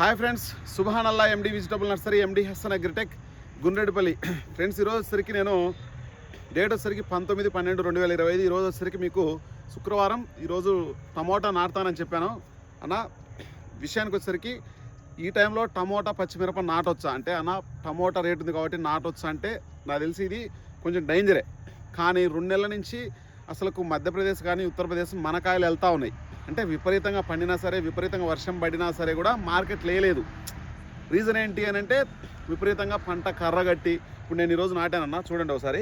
Hi friends, Subhanallah MD vegetable nursery, MD Hasan agritech, Gundreddipalli. Friends, ఈరోజు వచ్చేసరికి నేను డేట్ వచ్చేసరికి 19/12/2025. ఈరోజు వచ్చేసరికి మీకు శుక్రవారం. ఈరోజు టమోటా నాటుతానని చెప్పాను అన్న. విషయానికి వచ్చేసరికి ఈ టైంలో టమోటా పచ్చిమిరప నాటొచ్చా అంటే అన్న, టమోటా రేటు ఉంది కాబట్టి నాటొచ్చా అంటే నాకు తెలిసి ఇది కొంచెం డేంజరే. కానీ 2 నెలల నుంచి అసలు మధ్యప్రదేశ్ కానీ ఉత్తరప్రదేశ్ మన కాయలు వెళ్తూ ఉన్నాయి. అంటే విపరీతంగా పండినా సరే, విపరీతంగా వర్షం పడినా సరే కూడా మార్కెట్ లేదు. రీజన్ ఏంటి అని అంటే విపరీతంగా పంట కర్రగట్టి. ఇప్పుడు నేను ఈరోజు నాటానన్నా, చూడండి ఒకసారి.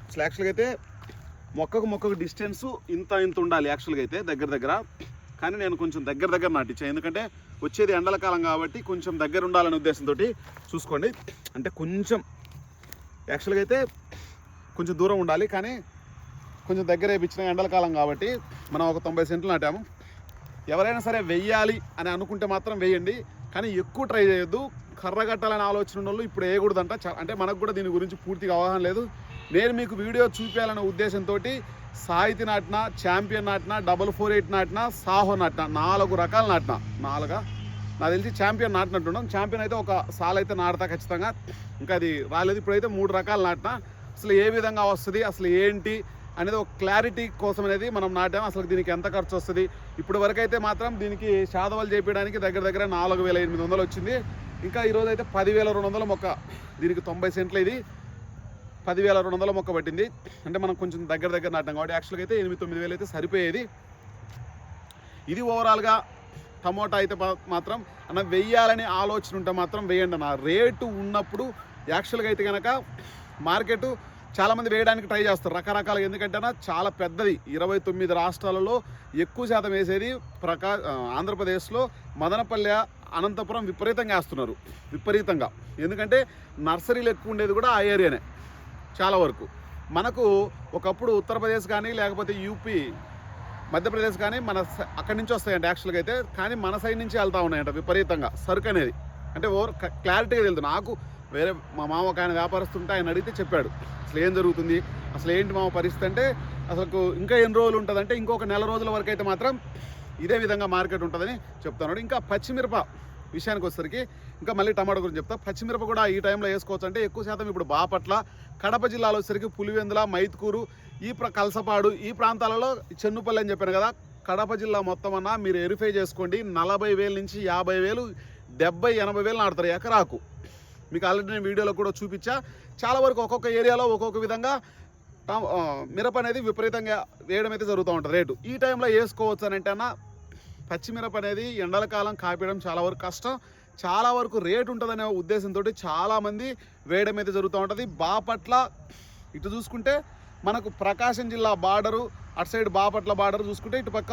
అసలు యాక్చువల్గా అయితే మొక్కకు డిస్టెన్స్ ఇంత ఉండాలి యాక్చువల్గా అయితే దగ్గర. కానీ నేను కొంచెం దగ్గర నాటించాను. ఎందుకంటే వచ్చేది ఎండల కాలం కాబట్టి కొంచెం దగ్గర ఉండాలనే ఉద్దేశంతో. చూసుకోండి, అంటే కొంచెం యాక్చువల్గా అయితే కొంచెం దూరం ఉండాలి, కానీ కొంచెం దగ్గర వేయించిన ఎండల కాలం కాబట్టి మనం ఒక 90 సెంట్లు నాటాము. ఎవరైనా సరే వెయ్యాలి అని అనుకుంటే మాత్రం వేయండి, కానీ ఎక్కువ ట్రై చేయొద్దు. కర్రగట్టాలనే ఆలోచన ఉన్న వాళ్ళు ఇప్పుడు వేయకూడదంట. అంటే మనకు కూడా దీని గురించి పూర్తిగా అవగాహన లేదు. నేను మీకు వీడియో చూపించాలనే ఉద్దేశంతో సాహితీ నాటిన, ఛాంపియన్ నాటిన, 448 నాటిన, సాహో నాటిన, 4 రకాలు నాటిన. నాకు తెలిసి ఛాంపియన్ నాటినట్టున్నాం. ఛాంపియన్ అయితే ఒక సాల్ అయితే నాటుతా ఖచ్చితంగా, ఇంకా అది రాలేదు. ఇప్పుడైతే 3 రకాలు నాటిన. అసలు ఏ విధంగా వస్తుంది, అసలు ఏంటి అనేది ఒక క్లారిటీ కోసం అనేది మనం నాటాము. అసలు దీనికి ఎంత ఖర్చు వస్తుంది, ఇప్పుడు వరకు అయితే మాత్రం దీనికి శాదవలు చేపించడానికి దగ్గర 4,800 వచ్చింది. ఇంకా ఈరోజు అయితే 10,200 మొక్క. దీనికి 90 సెంట్లు, ఇది 10,200 మొక్క పట్టింది. అంటే మనం కొంచెం దగ్గర నాటాం కాబట్టి యాక్చువల్గా అయితే 8,000-9,000 అయితే సరిపోయేది. ఇది ఓవరాల్గా టమోటా అయితే మాత్రం అన్న వెయ్యాలని ఆలోచన ఉంటే మాత్రం వేయండి అన్న. రేటు ఉన్నప్పుడు యాక్చువల్గా అయితే కనుక మార్కెట్ చాలామంది వేయడానికి ట్రై చేస్తారు రకరకాలుగా. ఎందుకంటే చాలా పెద్దది, 29 రాష్ట్రాలలో ఎక్కువ శాతం వేసేది ఆంధ్రప్రదేశ్లో మదనపల్లె, అనంతపురం విపరీతంగా వేస్తున్నారు. విపరీతంగా, ఎందుకంటే నర్సరీలు ఎక్కువ ఉండేది కూడా ఆ ఏరియానే చాలా వరకు. మనకు ఒకప్పుడు ఉత్తరప్రదేశ్ కానీ లేకపోతే యూపీ, మధ్యప్రదేశ్ కానీ మన అక్కడి నుంచి వస్తాయంట యాక్చువల్గా అయితే. కానీ మన సైడ్ నుంచి వెళ్తూ ఉన్నాయంట విపరీతంగా సరుకు అనేది. అంటే క్లారిటీగా తెలుసు నాకు. వేరే మా మామ ఒక ఆయన వ్యాపారస్తుంటే ఆయన అడిగితే చెప్పాడు అసలు ఏం జరుగుతుంది, అసలు ఏంటి మామ పరిస్థితి అంటే. అసలు ఇంకా ఎన్ని రోజులు ఉంటుందంటే ఇంకొక నెల రోజుల వరకు అయితే మాత్రం ఇదే విధంగా మార్కెట్ ఉంటుందని చెప్తున్నాడు. ఇంకా పచ్చిమిరప విషయానికి వచ్చేసరికి, ఇంకా మళ్ళీ టమాటో గురించి చెప్తా. పచ్చిమిరప కూడా ఈ టైంలో వేసుకోవచ్చు. అంటే ఎక్కువ శాతం ఇప్పుడు బాపట్ల, కడప జిల్లాలో వచ్చేసరికి పులివెందుల, మైత్కూరు, కలసపాడు ఈ ప్రాంతాలలో చెన్నుపల్లి అని చెప్పాను కదా. కడప జిల్లా మొత్తం అన్నా మీరు వెరిఫై చేసుకోండి. 40,000 నుంచి 50,000, 70,000-80,000 నాటుతారు ఎకరాకు. మీకు ఆల్రెడీ నేను వీడియోలో కూడా చూపించా. చాలా వరకు ఒక్కొక్క ఏరియాలో ఒక్కొక్క విధంగా మిరప అనేది విపరీతంగా వేయడం అయితే జరుగుతూ ఉంటుంది రేటు. ఈ టైంలో వేసుకోవచ్చు అని అంటే అన్న, పచ్చిమిరప అనేది ఎండల కాలం కాపేయడం చాలా వరకు కష్టం. చాలా వరకు రేటు ఉంటుందనే ఉద్దేశంతో చాలామంది వేయడం అయితే జరుగుతూ ఉంటుంది. బాపట్ల ఇటు చూసుకుంటే మనకు ప్రకాశం జిల్లా బార్డరు, అటు సైడ్ బాపట్ల బార్డర్ చూసుకుంటే ఇటు పక్క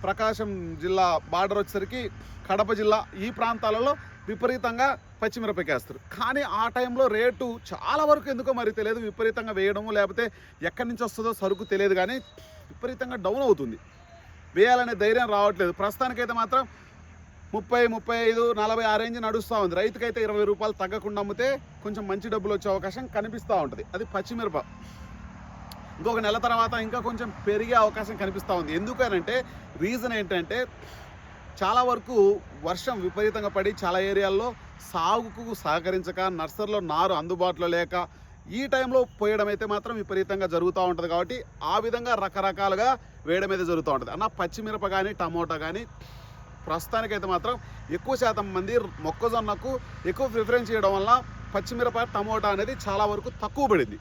ప్రకాశం జిల్లా బార్డర్ వచ్చేసరికి కడప జిల్లా, ఈ ప్రాంతాలలో విపరీతంగా పచ్చిమిరపకేస్తారు. కానీ ఆ టైంలో రేటు చాలా వరకు ఎందుకో మరి తెలియదు, విపరీతంగా వేయడము లేకపోతే ఎక్కడి నుంచి వస్తుందో సరుకు తెలియదు, కానీ విపరీతంగా డౌన్ అవుతుంది. వేయాలనే ధైర్యం రావట్లేదు. ప్రస్తుతానికైతే మాత్రం 30, 35, 40 ఆ రేంజ్ నడుస్తూ ఉంది. రైతుకైతే 20 రూపాయలు తగ్గకుండా అమ్మితే కొంచెం మంచి డబ్బులు వచ్చే అవకాశం కనిపిస్తూ ఉంటుంది. అది పచ్చిమిరప. ఇంకొక నెల తర్వాత ఇంకా కొంచెం పెరిగే అవకాశం కనిపిస్తూ ఉంది. ఎందుకనంటే రీజన్ ఏంటంటే చాలా వరకు వర్షం విపరీతంగా పడి చాలా ఏరియాల్లో సాగుకు సహకరించక, నర్సరీలో నారు అందుబాటులో లేక ఈ టైంలో పోయడం అయితే మాత్రం విపరీతంగా జరుగుతూ ఉంటుంది. కాబట్టి ఆ విధంగా రకరకాలుగా వేయడం అయితే జరుగుతూ ఉంటుంది అన్న. పచ్చిమిరప కానీ టమోటా కానీ ప్రస్తుతానికైతే మాత్రం ఎక్కువ శాతం మంది మొక్కజొన్నకు ఎక్కువ ప్రిఫరెన్స్ చేయడం వల్ల పచ్చిమిరప టమోటా అనేది చాలా వరకు తక్కువ పడింది.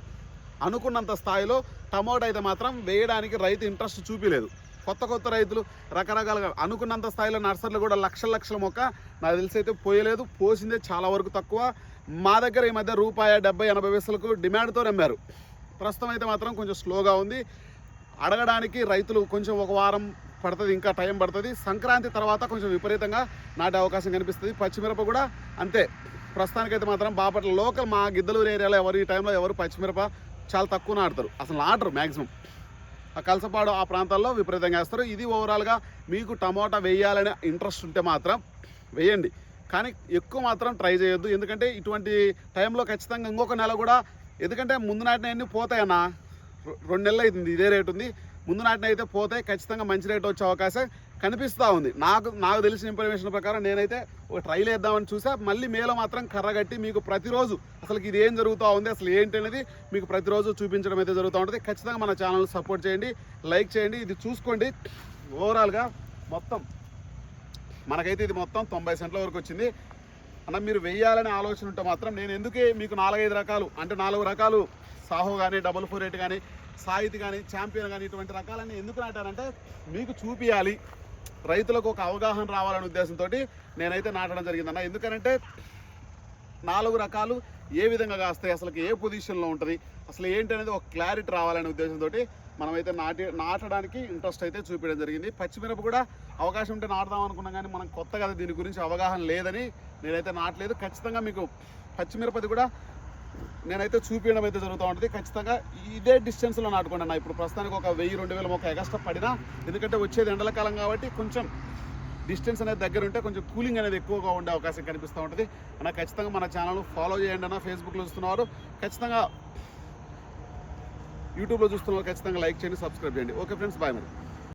అనుకున్నంత స్థాయిలో టమోటా అయితే మాత్రం వేయడానికి రైతు ఇంట్రెస్ట్ చూపించలేదు. కొత్త రైతులు రకరకాలుగా అనుకున్నంత స్థాయిలో నర్సరీలు కూడా లక్షల మొక్క నాకు తెలిసి అయితే పోయలేదు. పోసిందే చాలా వరకు తక్కువ. మా దగ్గర ఈ మధ్య ₹70-80 డిమాండ్తో అమ్మారు. ప్రస్తుతం అయితే మాత్రం కొంచెం స్లోగా ఉంది. అడగడానికి రైతులు కొంచెం ఒక వారం పడుతుంది, ఇంకా టైం పడుతుంది. సంక్రాంతి తర్వాత కొంచెం విపరీతంగా నాటే అవకాశం కనిపిస్తుంది. పచ్చిమిరప కూడా అంతే. ప్రస్తుతానికైతే మాత్రం బాపట్ల లోకల్ మా గిద్దలూరు ఏరియాలో ఈ టైంలో ఎవరు పచ్చిమిరప చాలా తక్కువ నాటుతారు, అసలు నాటరు మ్యాక్సిమం. ఆ కలసపాడు ఆ ప్రాంతాల్లో విపరీతంగా వేస్తారు. ఇది ఓవరాల్గా మీకు టమోటా వేయాలనే ఇంట్రెస్ట్ ఉంటే మాత్రం వేయండి, కానీ ఎక్కువ మాత్రం ట్రై చేయొద్దు. ఎందుకంటే ఇటువంటి టైంలో ఖచ్చితంగా ఇంకొక నెల కూడా, ఎందుకంటే ముందు నాటినవన్నీ పోతాయన్న. 2 నెలలు అవుతుంది ఇదే రేటు ఉంది. ముందు నాటిన అయితే పోతాయి, ఖచ్చితంగా మంచి రేటు వచ్చే అవకాశం కనిపిస్తూ ఉంది. నాకు తెలిసిన ఇన్ఫర్మేషన్ ప్రకారం నేనైతే ఒక ట్రైల్ వేద్దామని చూసా. మళ్ళీ మేలో మాత్రం కర్రగట్టి మీకు ప్రతిరోజు అసలు ఇది ఏం జరుగుతూ ఉంది, అసలు ఏంటి అనేది మీకు ప్రతిరోజు చూపించడం అయితే జరుగుతూ ఉంటుంది. ఖచ్చితంగా మన ఛానల్ సపోర్ట్ చేయండి, లైక్ చేయండి. ఇది చూసుకోండి, ఓవరాల్గా మొత్తం మనకైతే ఇది మొత్తం 90 సెంట్ల వరకు వచ్చింది అన్న. మీరు వెయ్యాలనే ఆలోచన ఉంటే మాత్రం నేను ఎందుకే మీకు 4-5 రకాలు అంటే 4 రకాలు సాహో కానీ, 448 కానీ, సాహితి కానీ, ఛాంపియన్ కానీ ఇటువంటి రకాలన్నీ ఎందుకు నాటానంటే మీకు చూపియాలి, రైతులకు ఒక అవగాహన రావాలనే ఉద్దేశంతో నేనైతే నాటడం జరిగిందన్న. ఎందుకనంటే 4 రకాలు ఏ విధంగా కాస్తాయి, అసలు ఏ పొజిషన్లో ఉంటుంది, అసలు ఏంటి అనేది ఒక క్లారిటీ రావాలనే ఉద్దేశంతో మనమైతే నాటడానికి ఇంట్రెస్ట్ అయితే చూపించడం జరిగింది. పచ్చిమిరప కూడా అవకాశం ఉంటే నాటుదాం అనుకున్నాం, కానీ మనం కొత్త కదా దీని గురించి అవగాహన లేదని నేనైతే నాటలేదు. ఖచ్చితంగా మీకు పచ్చిమిరపది కూడా నేనైతే చూపించడం అయితే జరుగుతూ ఉంటుంది. ఖచ్చితంగా ఇదే డిస్టెన్స్లో నాటుకోండి అన్న. ఇప్పుడు ప్రస్తుతానికి ఒక 1000-2000 మొక్క ఎగస్ట్రా పడినా, ఎందుకంటే వచ్చేది ఎండలకాలం కాబట్టి కొంచెం డిస్టెన్స్ అనేది దగ్గర ఉంటే కొంచెం కూలింగ్ అనేది ఎక్కువగా ఉండే అవకాశం కనిపిస్తూ ఉంటుంది అన్న. ఖచ్చితంగా మన ఛానల్ ఫాలో చేయండి అన్న. ఫేస్బుక్లో చూస్తున్నవారు ఖచ్చితంగా, యూట్యూబ్లో చూస్తున్నవారు ఖచ్చితంగా లైక్ చేయండి, సబ్స్క్రైబ్ చేయండి. ఓకే ఫ్రెండ్స్, బాయ్ మరి.